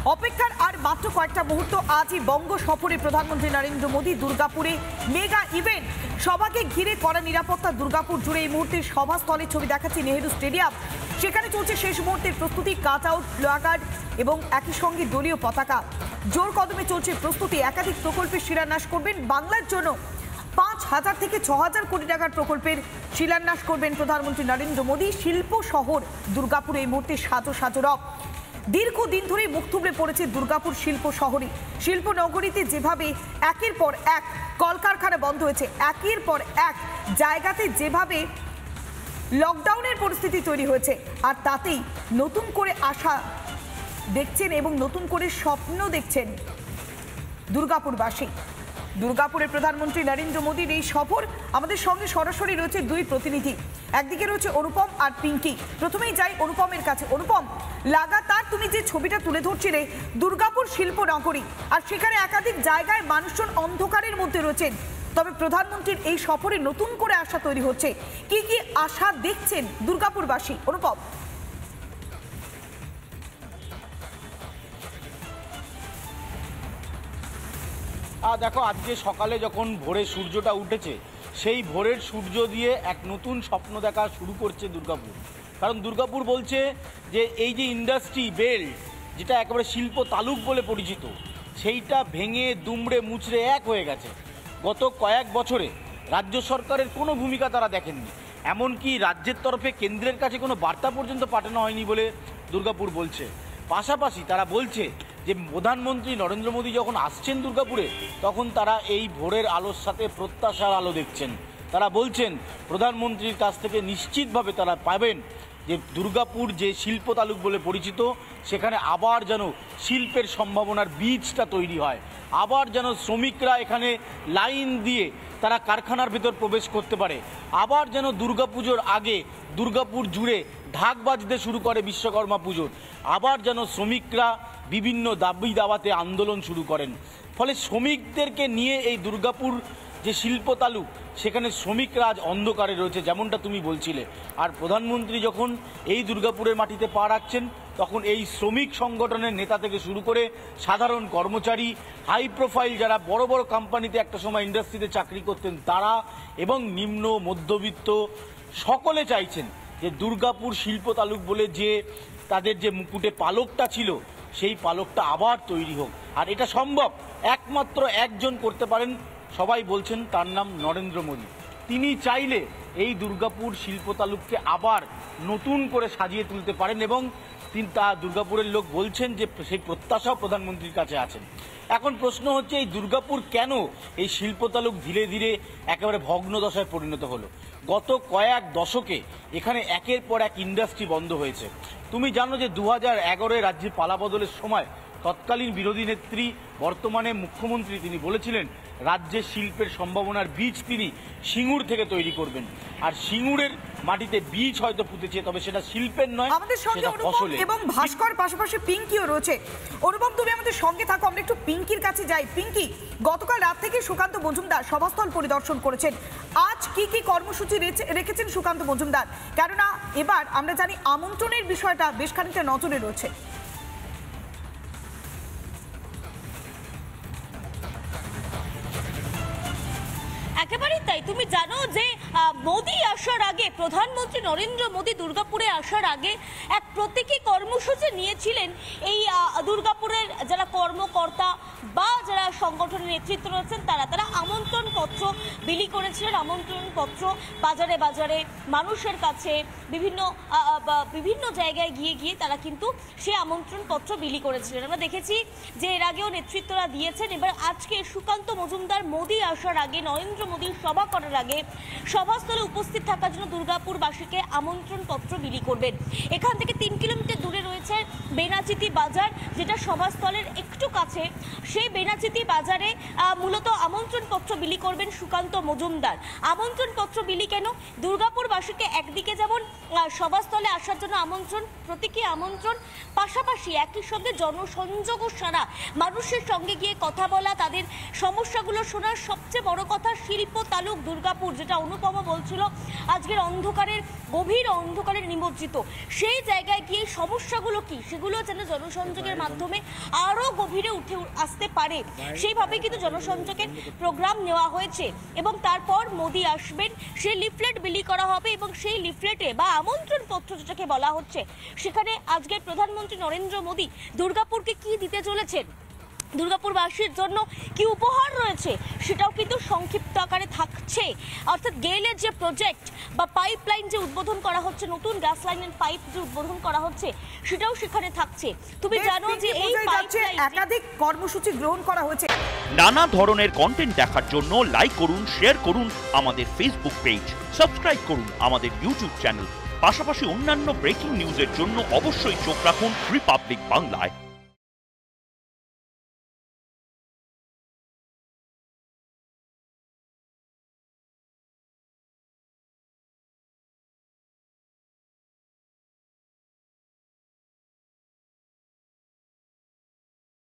অপেক্ষার আর মাত্র কয়েকটা মুহূর্ত। আজই বঙ্গ সফরে প্রধানমন্ত্রী নরেন্দ্র মোদী। দুর্গাপুরে মেগা ইভেন্ট, সভাকে ঘিরে কড়া নিরাপত্তা। দুর্গাপুর জুড়ে এই মুহূর্তে সভাস্থলের ছবি দেখাচ্ছি নেহেরু স্টেডিয়াম। সেখানে চলছে শেষ মুহূর্তের প্রস্তুতি, কাট আউট, প্লাকার্ড এবং একই সঙ্গে দলীয় পতাকা। জোর কদমে চলছে প্রস্তুতি। একাধিক প্রকল্পের শিলান্যাস করবেন বাংলার জন্য। ৫,০০০ থেকে ৬,০০০ কোটি টাকার প্রকল্পের শিলান্যাস করবেন প্রধানমন্ত্রী নরেন্দ্র মোদী। শিল্প শহর দুর্গাপুরে এই মুহূর্তে সাজো সাজো রব। দীর্ঘদিন ধরে মুখ থুবড়ে পড়েছে দুর্গাপুর শিল্প শহরে। শিল্পনগরীতে যেভাবে একের পর এক কলকারখানা বন্ধ হয়েছে, একের পর এক জায়গাতে যেভাবে লকডাউনের পরিস্থিতি তৈরি হয়েছে, আর তাতেই নতুন করে আশা দেখছেন এবং নতুন করে স্বপ্ন দেখছেন দুর্গাপুরবাসী। দুর্গাপুরের প্রধানমন্ত্রী নরেন্দ্র মোদীর এই সফর। আমাদের সঙ্গে সরাসরি রয়েছে দুই প্রতিনিধি, একদিকে রয়েছে অনুপম আর পিঙ্কি। প্রথমেই যাই অনুপমের কাছে। অনুপম, লাগাতার তুমি যে ছবিটা তুলে ধরছিলে দুর্গাপুর শিল্প নগরী, আর সেখানে একাধিক জায়গায় মানুষজন অন্ধকারের মধ্যে রয়েছেন, তবে প্রধানমন্ত্রীর এই সফরে নতুন করে আশা তৈরি হচ্ছে। কি কি আশা দেখছেন দুর্গাপুরবাসী? অনুপম। দেখো, আজকে সকালে যখন ভোরে সূর্যটা উঠেছে, সেই ভোরের সূর্য দিয়ে এক নতুন স্বপ্ন দেখা শুরু করছে দুর্গাপুর। কারণ দুর্গাপুর বলছে যে এই যে ইন্ডাস্ট্রি বেল্ট, যেটা একেবারে শিল্প তালুক বলে পরিচিত, সেইটা ভেঙে দুমড়ে মুচড়ে এক হয়ে গেছে। গত কয়েক বছরে রাজ্য সরকারের কোনো ভূমিকা তারা দেখেননি, এমনকি রাজ্যের তরফে কেন্দ্রের কাছে কোনো বার্তা পর্যন্ত পাঠানো হয়নি বলে দুর্গাপুর বলছে। পাশাপাশি তারা বলছে যে প্রধানমন্ত্রী নরেন্দ্র মোদী যখন আসছেন দুর্গাপুরে, তখন তারা এই ভোরের আলোর সাথে প্রত্যাশার আলো দেখছেন। তারা বলছেন প্রধানমন্ত্রীর কাছ থেকে নিশ্চিতভাবে তারা পাবেন যে দুর্গাপুর যে শিল্প তালুক বলে পরিচিত, সেখানে আবার যেন শিল্পের সম্ভাবনার বীজটা তৈরি হয়, আবার যেন শ্রমিকরা এখানে লাইন দিয়ে তারা কারখানার ভেতর প্রবেশ করতে পারে, আবার যেন দুর্গাপুজোর আগে দুর্গাপুর জুড়ে ঢাক বাজতে শুরু করে বিশ্বকর্মা পুজোর, আবার যেন শ্রমিকরা বিভিন্ন দাবি দাওয়াতে আন্দোলন শুরু করেন। ফলে শ্রমিকদেরকে নিয়ে এই দুর্গাপুর যে শিল্প তালুক, সেখানে শ্রমিকরা আজ অন্ধকারে রয়েছে, যেমনটা তুমি বলছিলে। আর প্রধানমন্ত্রী যখন এই দুর্গাপুরের মাটিতে পা রাখছেন, তখন এই শ্রমিক সংগঠনের নেতা থেকে শুরু করে সাধারণ কর্মচারী, হাই প্রোফাইল যারা বড় বড় কোম্পানিতে একটা সময় ইন্ডাস্ট্রিতে চাকরি করতেন তারা, এবং নিম্ন মধ্যবিত্ত সকলে চাইছেন যে দুর্গাপুর শিল্প তালুক বলে যে তাদের যে মুকুটে পালকটা ছিল, সেই পালকটা আবার তৈরি হোক। আর এটা সম্ভব একমাত্র একজন করতে পারেন, সবাই বলছেন তার নাম নরেন্দ্র মোদী। তিনি চাইলে এই দুর্গাপুর শিল্প তালুককে আবার নতুন করে সাজিয়ে তুলতে পারেন, এবং তিনি দুর্গাপুরের লোক বলছেন যে সেই প্রত্যাশাও প্রধানমন্ত্রীর কাছে আছেন। এখন প্রশ্ন হচ্ছে এই দুর্গাপুর কেন এই শিল্প তালুক ধীরে ধীরে একেবারে ভগ্নদশায় পরিণত হলো? গত কয়েক দশকে এখানে একের পর এক ইন্ডাস্ট্রি বন্ধ হয়েছে। তুমি জানো যে 2011-এ রাজ্যে পালাবদলের সময় তৎকালীন বিরোধী নেত্রী, বর্তমানে মুখ্যমন্ত্রী, তিনি বলেছিলেন রাজ্যের শিল্পের সম্ভাবনার বীজ তিনি সিঙ্গুর থেকে তৈরি করবেন। আর সিঙ্গুরের মাটিতে বীজ হয়তো পুঁতেছে, তবে সেটা শিল্পের নয়, আমাদের সঙ্গে অনুপম এবং ভাস্কর, পাশাপাশি পিঙ্কিও রয়েছে। অনুপম, তুমি আমাদের সঙ্গে থাকো, আমরা একটু পিঙ্কির কাছে যাই। পিঙ্কি, গতকাল রাত থেকে সুকান্ত মজুমদার সভাস্থল পরিদর্শন করেছেন। আজ কি কি কর্মসূচি রেখেছেন সুকান্ত মজুমদার? কেননা এবার আমরা জানি আমন্ত্রণের বিষয়টা বেশ খানিকটা নজরে রয়েছে। একেবারেই তাই। তুমি জানো যে মোদী আসার আগে, প্রধানমন্ত্রী নরেন্দ্র মোদী দুর্গাপুরে আসার আগে এক প্রতীকী কর্মসূচি নিয়েছিলেন। এই দুর্গাপুরের যারা কর্মকর্তা বা যারা সংগঠনের নেতৃত্ব রয়েছেন তারা আমন্ত্রণ পত্র বিলি করেছিলেন। আমন্ত্রণ পত্র বাজারে বাজারে মানুষের কাছে বিভিন্ন জায়গায় গিয়ে তারা কিন্তু সেই আমন্ত্রণ পত্র বিলি করেছিলেন। আমরা দেখেছি যে এর আগেও নেতৃত্বরা দিয়েছেন। এবার আজকে সুকান্ত মজুমদার মোদী আসার আগে, নরেন্দ্র মোদীর সভা করার আগে সভাস্থলে উপস্থিত থাকার জন্য দুর্গাপুরবাসীকে আমন্ত্রণ পত্র বিলি করবেন। এখান থেকে 3 কিলোমিটার দূরে রয়েছে বেনাচিতি বাজার, যেটা সভাস্থলের একটু কাছে। সেই বেনাচিতি বাজারে মূলত আমন্ত্রণপত্র বিলি করবেন সুকান্ত মজুমদার। আমন্ত্রণপত্র বিলি কেন? দুর্গাপুরবাসীকে একদিকে যেমন সভাস্থলে আসার জন্য আমন্ত্রণ, প্রতীকী আমন্ত্রণ, পাশাপাশি একই সঙ্গে জনসংযোগ সারা, মানুষের সঙ্গে গিয়ে কথা বলা, তাদের সমস্যাগুলো শোনার, সবচেয়ে বড় কথা শিল্প তালুক দুর্গাপুর, যেটা অনুপমা বলছিল আজকের অন্ধকারের, গভীর অন্ধকারের নিমজ্জিত, সেই জায়গায় গিয়ে সমস্যাগুলো কি সেগুলো যেন জনসংযোগের মাধ্যমে আরও গভীরে উঠে আসতে পারে, সেইভাবে কিন্তু জনসংযোগের প্রোগ্রাম নেওয়া হয়েছে। এবং তারপর মোদি আসবেন, সেই লিফলেট বিলি করা হবে এবং সেই লিফলেটে বা আমন্ত্রণ পত্র যেটাকে বলা হচ্ছে, সেখানে আজকের প্রধানমন্ত্রী নরেন্দ্র মোদি দুর্গাপুরকে কি দিতে চলেছেন, দুর্গাপুরবাসীর জন্য কি উপহার রয়েছে, সেটাও কিন্তু সংক্ষিপ্ত আকারে থাকছে। অর্থাৎ গেলের যে প্রজেক্ট বা পাইপলাইন যে উদ্বোধন করা হচ্ছে, নতুন গ্যাস লাইনের পাইপ যে উদ্বোধন করা হচ্ছে, সেটাও সেখানে থাকছে। তুমি জানো যে এই পাইপলাইন একাধিক কর্মসূচি গ্রহণ করা হয়েছে। নানা ধরনের কন্টেন্ট দেখার জন্য লাইক করুন, শেয়ার করুন আমাদের ফেসবুক পেজ, সাবস্ক্রাইব করুন আমাদের ইউটিউব চ্যানেল। পাশাপাশি অন্যান্য ব্রেকিং নিউজের জন্য অবশ্যই চোখ রাখুন রিপাবলিক বাংলায়।